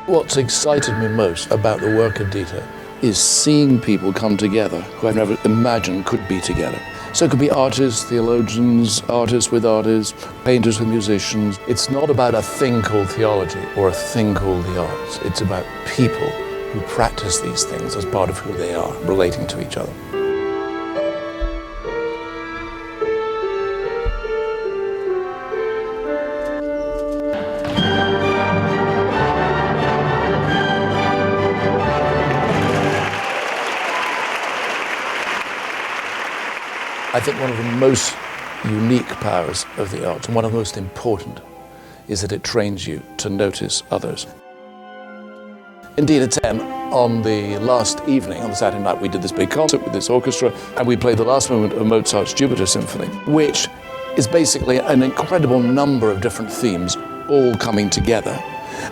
What's excited me most about the work of DITA is seeing people come together who I've never imagined could be together. So it could be artists, theologians, artists with artists, painters with musicians. It's not about a thing called theology or a thing called the arts. It's about people who practice these things as part of who they are, relating to each other. I think one of the most unique powers of the arts, and one of the most important, is that it trains you to notice others. In DITA 10, on the last evening, on the Saturday night, we did this big concert with this orchestra, and we played the last movement of Mozart's Jupiter Symphony, which is basically an incredible number of different themes all coming together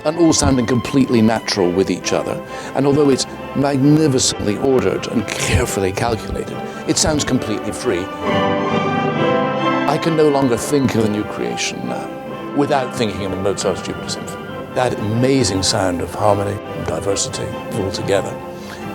and all sounding completely natural with each other. And although it's magnificently ordered and carefully calculated, it sounds completely free. I can no longer think of a new creation now without thinking of Mozart's Jupiter Symphony. That amazing sound of harmony and diversity all together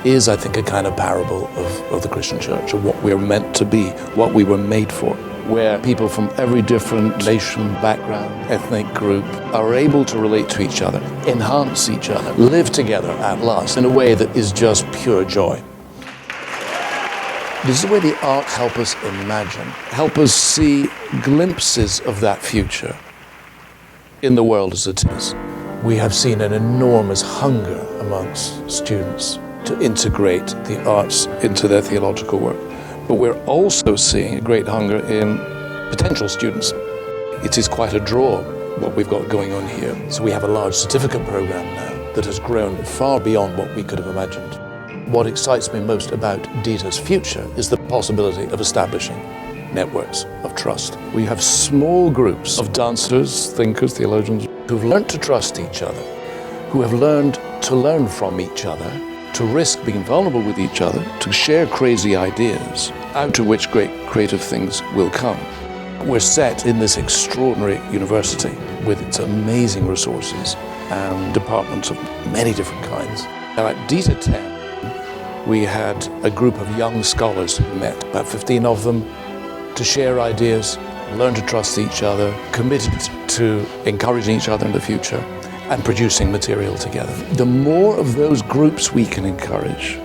is, I think, a kind of parable of the Christian church, of what we're meant to be, what we were made for, where people from every different nation, background, ethnic group are able to relate to each other, enhance each other, live together at last in a way that is just pure joy. This is the way the arts help us imagine, help us see glimpses of that future in the world as it is. We have seen an enormous hunger amongst students to integrate the arts into their theological work. But we're also seeing a great hunger in potential students. It is quite a draw, what we've got going on here. So we have a large certificate program now that has grown far beyond what we could have imagined. What excites me most about DITA's future is the possibility of establishing networks of trust. We have small groups of dancers, thinkers, theologians who've learned to trust each other, who have learned to learn from each other, to risk being vulnerable with each other, to share crazy ideas, out of which great creative things will come. We're set in this extraordinary university with its amazing resources and departments of many different kinds. Now at DITA 10, we had a group of young scholars who met, about 15 of them, to share ideas, learn to trust each other, committed to encouraging each other in the future, and producing material together. The more of those groups we can encourage,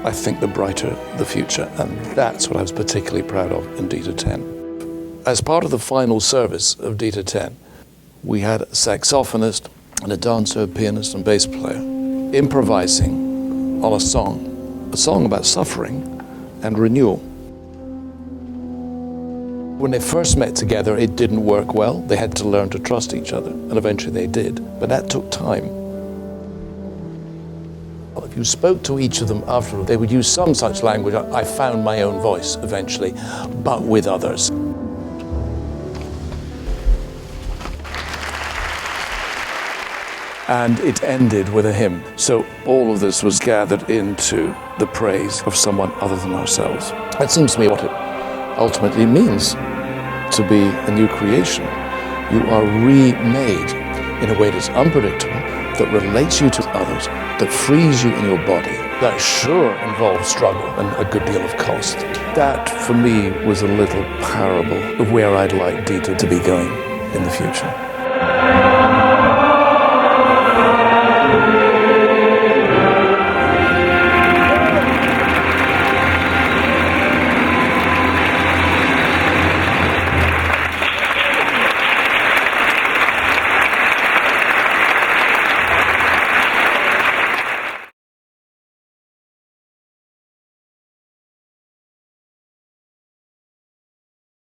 I think the brighter the future, and that's what I was particularly proud of in DITA 10. As part of the final service of DITA 10, we had a saxophonist and a dancer, a pianist and bass player improvising on a song about suffering and renewal. When they first met together, it didn't work well. They had to learn to trust each other, and eventually they did. But that took time. If you spoke to each of them afterward, they would use some such language. I found my own voice eventually, but with others. And it ended with a hymn. So all of this was gathered into the praise of someone other than ourselves. That seems to me what it ultimately means to be a new creation. You are remade in a way that's unpredictable, that relates you to others, that frees you in your body, that sure involves struggle and a good deal of cost. That, for me, was a little parable of where I'd like DITA to be going in the future.